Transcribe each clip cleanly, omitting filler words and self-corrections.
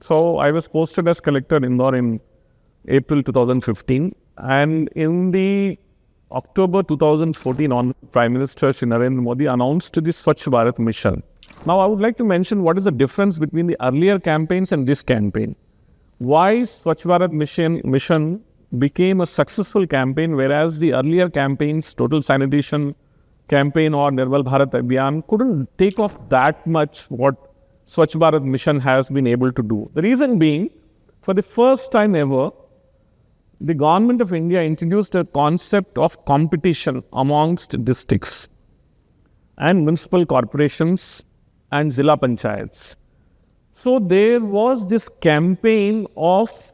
So I was posted as collector in Indore in April 2015. And in the October 2014 on, Prime Minister Narendra Modi announced the Swachh Bharat mission. Now I would like to mention what is the difference between the earlier campaigns and this campaign. Why Swachh Bharat mission became a successful campaign, whereas the earlier campaigns, Total Sanitation campaign or Nirmal Bharat Abhiyan, couldn't take off that much what Swachh Bharat mission has been able to do. The reason being, for the first time ever, the government of India introduced a concept of competition amongst districts and municipal corporations and Zilla Panchayats. So there was this campaign of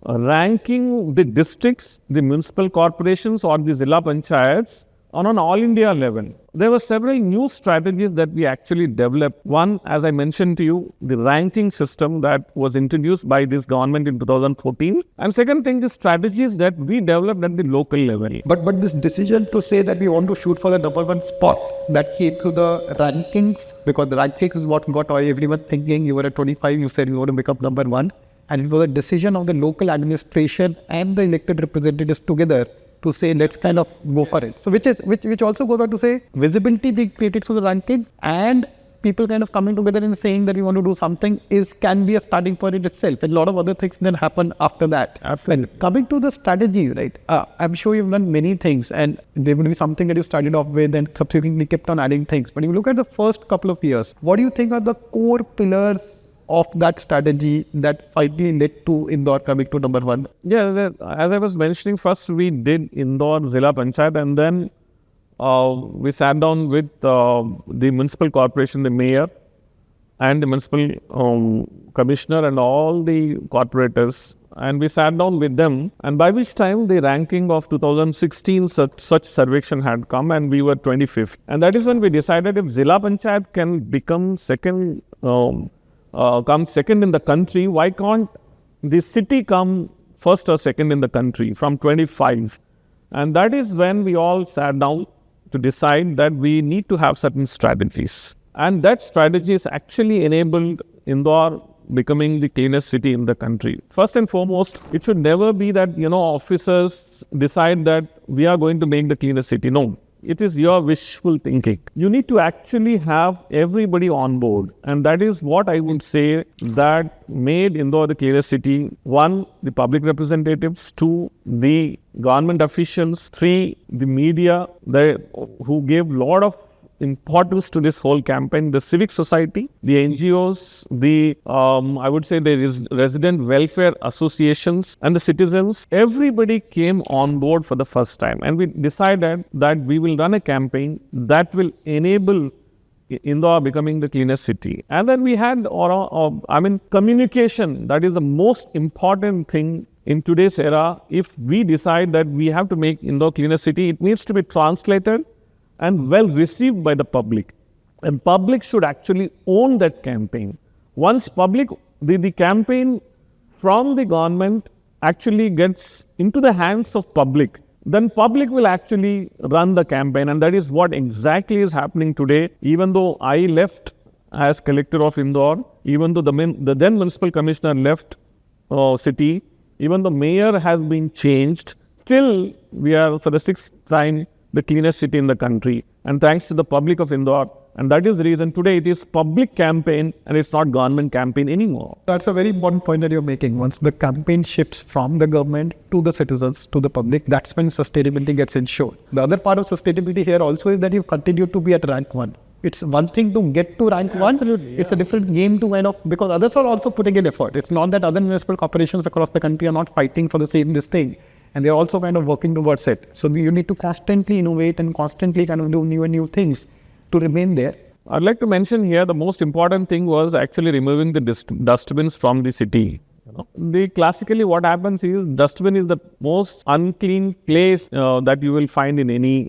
ranking the districts, the municipal corporations or the Zilla Panchayats on an all India level. There were several new strategies that we actually developed. One, as I mentioned to you, the ranking system that was introduced by this government in 2014. And second thing, the strategies that we developed at the local level. But this decision to say that we want to shoot for the number one spot, that came through the rankings, because the rankings is what got everyone thinking. You were at 25, you said you want to become number one. And it was a decision of the local administration and the elected representatives together to say, let's kind of go for it. So which also goes on to say, visibility being created through the ranking and people kind of coming together and saying that we want to do something can be a starting point in itself. And a lot of other things then happen after that. Absolutely. Well, coming to the strategy, right? I'm sure you've done many things and there will be something that you started off with and subsequently kept on adding things. But if you look at the first couple of years, what do you think are the core pillars of that strategy that finally led to Indore coming to number one? Yeah, as I was mentioning, first we did Indore Zilla Panchayat, and then we sat down with the municipal corporation, the mayor and the municipal commissioner and all the corporators, and we sat down with them, and by which time the ranking of 2016 such survection had come and we were 25th. And that is when we decided if Zilla Panchayat can become second in the country, why can't the city come first or second in the country from 25? And that is when we all sat down to decide that we need to have certain strategies. And that strategies actually enabled Indore becoming the cleanest city in the country. First and foremost, it should never be that, officers decide that we are going to make the cleanest city. No. It is your wishful thinking. You need to actually have everybody on board. And that is what I would say that made Indore the cleanest city. One, the public representatives. Two, the government officials. Three, the media, who gave a lot of importance to this whole campaign, the civic society, the NGOs, I would say there is resident welfare associations and the citizens. Everybody came on board for the first time, and we decided that we will run a campaign that will enable Indore becoming the cleanest city. And then we had, communication. That is the most important thing in today's era. If we decide that we have to make Indore cleanest city, it needs to be translated and well received by the public. And public should actually own that campaign. Once the campaign from the government actually gets into the hands of public, then public will actually run the campaign. And that is what exactly is happening today. Even though I left as collector of Indore, even though the then municipal commissioner left city, even the mayor has been changed, still we are for the sixth time the cleanest city in the country, and thanks to the public of Indore. And that is the reason today it is public campaign and it's not government campaign anymore. That's a very important point that you're making. Once the campaign shifts from the government to the citizens, to the public, that's when sustainability gets ensured. The other part of sustainability here also is that you continue to be at rank one. It's one thing to get to rank one. Absolutely, it's a different game to because others are also putting in effort. It's not that other municipal corporations across the country are not fighting for the same thing. And they're also kind of working towards it. So you need to constantly innovate and constantly kind of do new things to remain there. I'd like to mention here the most important thing was actually removing the dustbins from the city. Classically what happens is dustbin is the most unclean place that you will find in any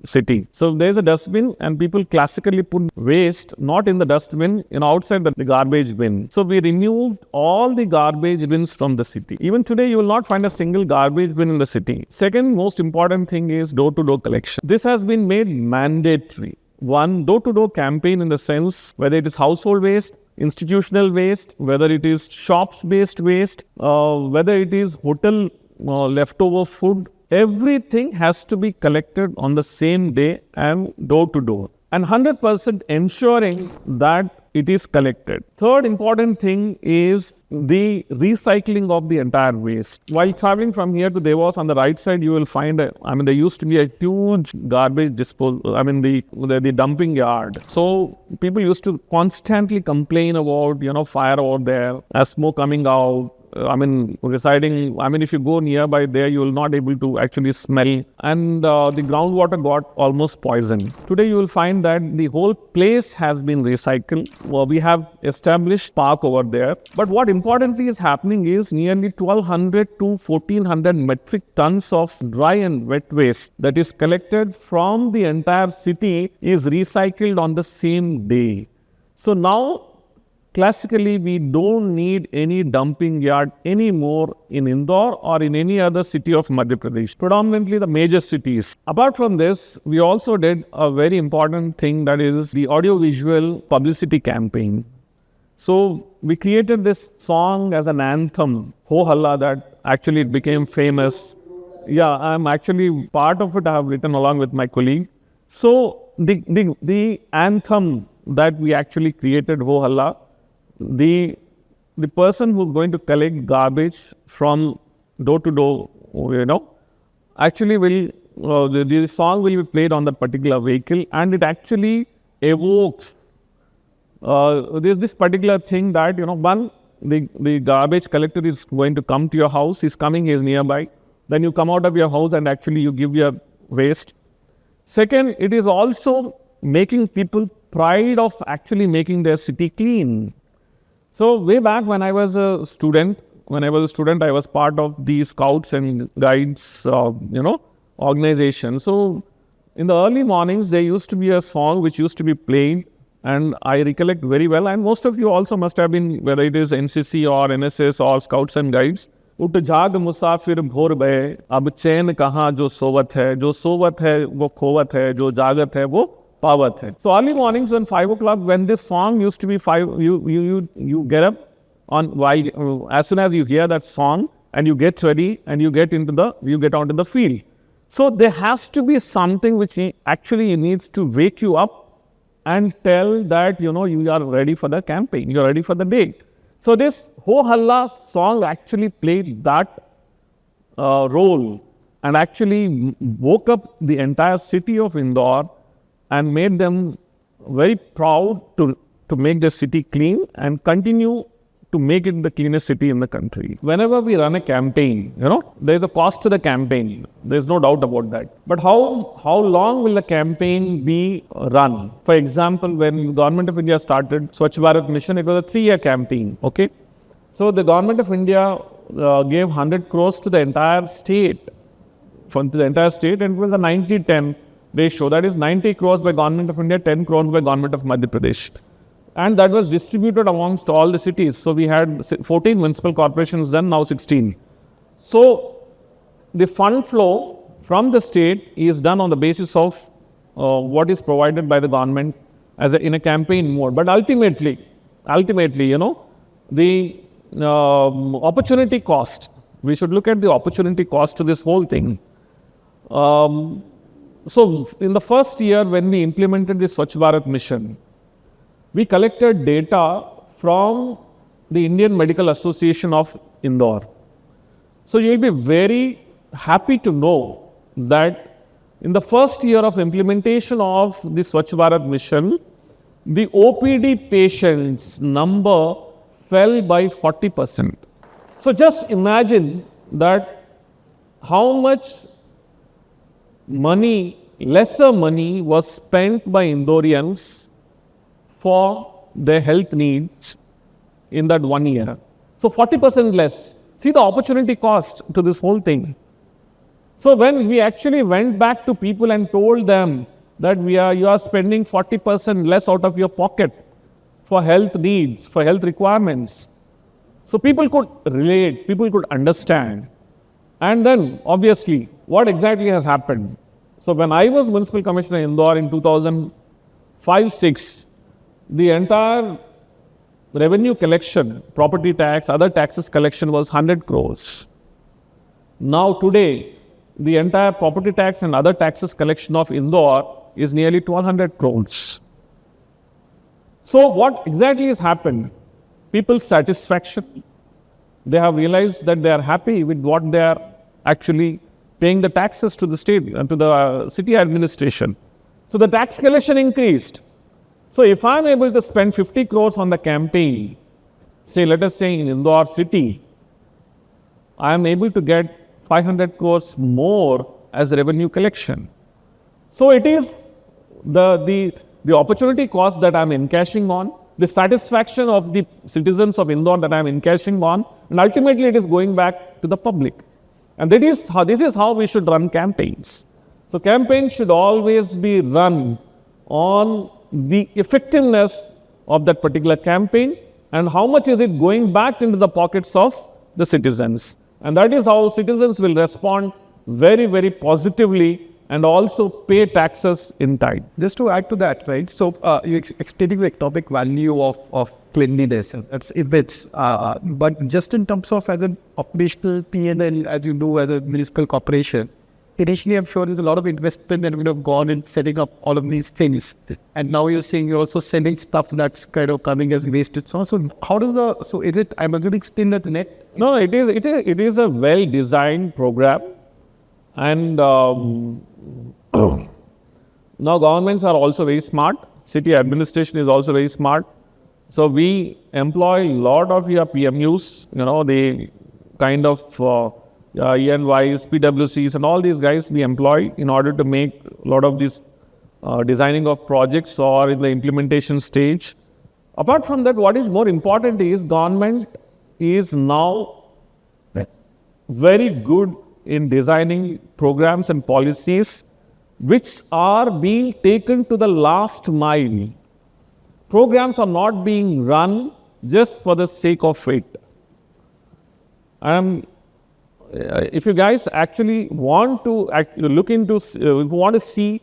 city. So there's a dustbin and people classically put waste not in the dustbin, outside the garbage bin. So we removed all the garbage bins from the city. Even today you will not find a single garbage bin in the city. Second most important thing is door-to-door collection. This has been made mandatory. One, door-to-door campaign in the sense whether it is household waste institutional waste, whether it is shops-based waste, whether it is hotel leftover food, everything has to be collected on the same day and door to door. And 100% ensuring that it is collected. Third important thing is the recycling of the entire waste. While traveling from here to Devos, on the right side, you will find, there used to be a huge garbage disposal, the dumping yard. So people used to constantly complain about, fire out there, smoke coming out. If you go nearby there, you will not able to actually smell, and the groundwater got almost poisoned. Today, you will find that the whole place has been recycled. We have established park over there. But what importantly is happening is nearly 1200 to 1400 metric tons of dry and wet waste that is collected from the entire city is recycled on the same day. So now, classically, we don't need any dumping yard anymore in Indore or in any other city of Madhya Pradesh, predominantly the major cities. Apart from this, we also did a very important thing, that is the audiovisual publicity campaign. So we created this song as an anthem, Ho Halla, that actually it became famous. Yeah, I'm actually part of it. I have written along with my colleague. So the anthem that we actually created, Ho Halla, the person who's going to collect garbage from door to door, actually will, the song will be played on that particular vehicle, and it actually evokes there's this particular thing that, the garbage collector is going to come to your house, he's coming, he's nearby. Then you come out of your house and actually you give your waste. Second, it is also making people pride of actually making their city clean. So way back when I was a student, I was part of the Scouts and Guides, organization. So in the early mornings, there used to be a song which used to be played, and I recollect very well. And most of you also must have been, whether it is NCC or NSS or Scouts and Guides. उठ जाग मुसाफिर भोर भय, अब चैन कहाँ जो सोवत है वो खोवत है, जो जागत है वो पावत है. So early mornings when 5 o'clock, when this song used to be 5, you get up as soon as you hear that song, and you get ready and you get onto the field. So there has to be something which actually needs to wake you up and tell that you are ready for the campaign, you are ready for the day. So this Ho Halla song actually played that role and actually woke up the entire city of Indore and made them very proud to make the city clean and continue to make it the cleanest city in the country. Whenever we run a campaign, there is a cost to the campaign. There is no doubt about that. But how long will the campaign be run? For example, when the Government of India started Swachh Bharat Mission, it was a 3-year campaign. Okay, so the Government of India gave 100 crores to the entire state, and it was a 90-10 ratio. That is 90 crores by Government of India, 10 crores by Government of Madhya Pradesh. And that was distributed amongst all the cities. So we had 14 municipal corporations then, now 16. So the fund flow from the state is done on the basis of what is provided by the government in a campaign mode. But ultimately, the opportunity cost, we should look at the opportunity cost to this whole thing. So in the first year when we implemented the Swachh Bharat Mission, we collected data from the Indian Medical Association of Indore. So you'll be very happy to know that in the first year of implementation of the Swachh Bharat Mission, the OPD patients number fell by 40%. So just imagine that how much lesser money was spent by Indorians for their health needs in that 1 year. So 40% less. See the opportunity cost to this whole thing. So when we actually went back to people and told them that you are spending 40% less out of your pocket for health needs, for health requirements. So people could relate, people could understand. And then obviously, what exactly has happened? So when I was Municipal Commissioner in Indore in 2005-06, the entire revenue collection, property tax, other taxes collection was 100 crores. Now today, the entire property tax and other taxes collection of Indore is nearly 1,200 crores. So what exactly has happened? People's satisfaction. They have realized that they are happy with what they are actually paying the taxes to the state and to the city administration. So the tax collection increased. So if I am able to spend 50 crores on the campaign, say let us say in Indore city, I am able to get 500 crores more as revenue collection. So it is the opportunity cost that I am encashing on, the satisfaction of the citizens of Indore that I am encashing on, and ultimately it is going back to the public. And this is how we should run campaigns. So campaigns should always be run on the effectiveness of that particular campaign and how much is it going back into the pockets of the citizens. And that is how citizens will respond very, very positively and also pay taxes in time. Just to add to that, right? So you're explaining the economic value of cleanliness. That's bits. But just in terms of as an operational P&L, as you do as a municipal corporation, initially I'm sure there's a lot of investment that would have gone in setting up all of these things. And now you're saying you're also selling stuff that's kind of coming as wasted. So how does so is it, I'm assuming still at the net? No, it is a well-designed program. And now governments are also very smart. City administration is also very smart. So we employ a lot of your PMUs, the kind of ENYs, PWCs and all these guys we employ in order to make a lot of these designing of projects or in the implementation stage. Apart from that, what is more important is government is now very good in designing programs and policies which are being taken to the last mile. Programs are not being run just for the sake of it. If you guys actually want to look into, if you want to see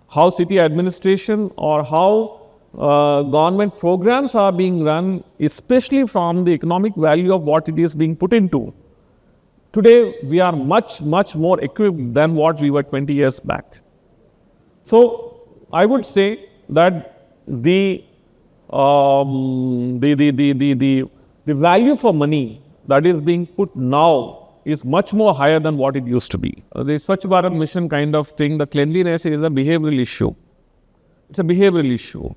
how city administration or how government programs are being run, especially from the economic value of what it is being put into, today we are much, much more equipped than what we were 20 years back. So I would say that the value for money that is being put now is much more higher than what it used to be. The Swachh Bharat mission kind of thing, the cleanliness is a behavioral issue. It's a behavioral issue.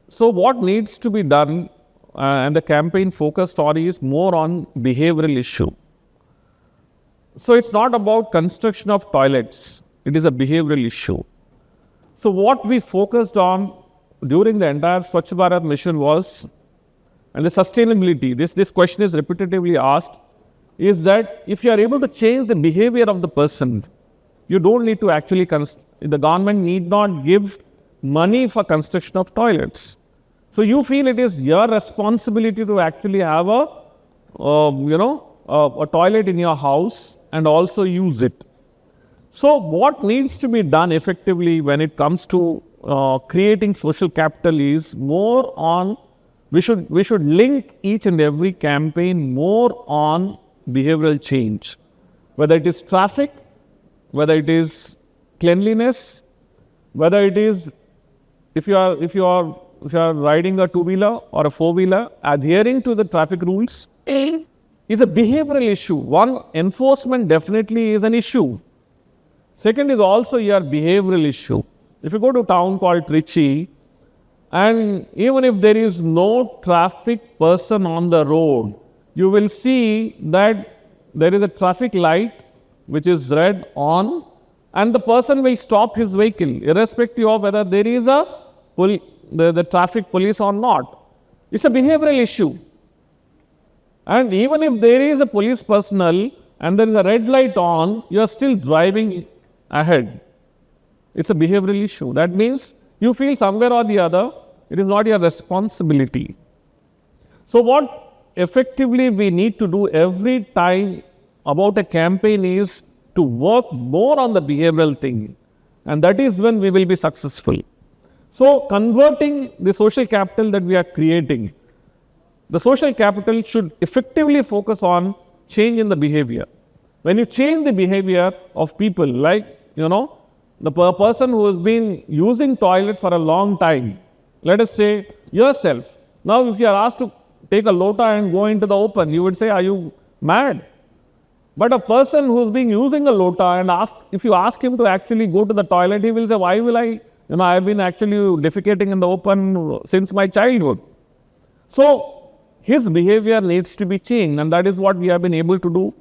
So what needs to be done and the campaign focused on is more on behavioral issue. So it's not about construction of toilets. It is a behavioral issue. So what we focused on during the entire Swachh Bharat mission was, and the sustainability, this question is repetitively asked, is that if you are able to change the behavior of the person, you don't need to actually, the government need not give money for construction of toilets. So you feel it is your responsibility to actually have a toilet in your house and also use it. So what needs to be done effectively when it comes to creating social capital is more on, we should link each and every campaign more on behavioral change, whether it is traffic, whether it is cleanliness, whether it is if you are riding a two-wheeler or a four-wheeler, adhering to the traffic rules is a behavioral issue. One, enforcement definitely is an issue. Second is also your behavioral issue. If you go to a town called Trichy, and even if there is no traffic person on the road, you will see that there is a traffic light which is red on, and the person will stop his vehicle irrespective of whether there is the traffic police or not. It's a behavioral issue. And even if there is a police personnel and there is a red light on, you are still driving ahead. It's a behavioral issue. That means you feel somewhere or the other, it is not your responsibility. So what effectively we need to do every time about a campaign is to work more on the behavioral thing, and that is when we will be successful. So converting the social capital that we are creating, The social capital should effectively focus on change in the behavior. When you change the behavior of people, like, the person who has been using toilet for a long time, let us say yourself. Now, if you are asked to take a lota and go into the open, you would say, are you mad? But a person who has been using a lota and if you ask him to actually go to the toilet, he will say, why will I have been actually defecating in the open since my childhood. So, his behavior needs to be changed, and that is what we have been able to do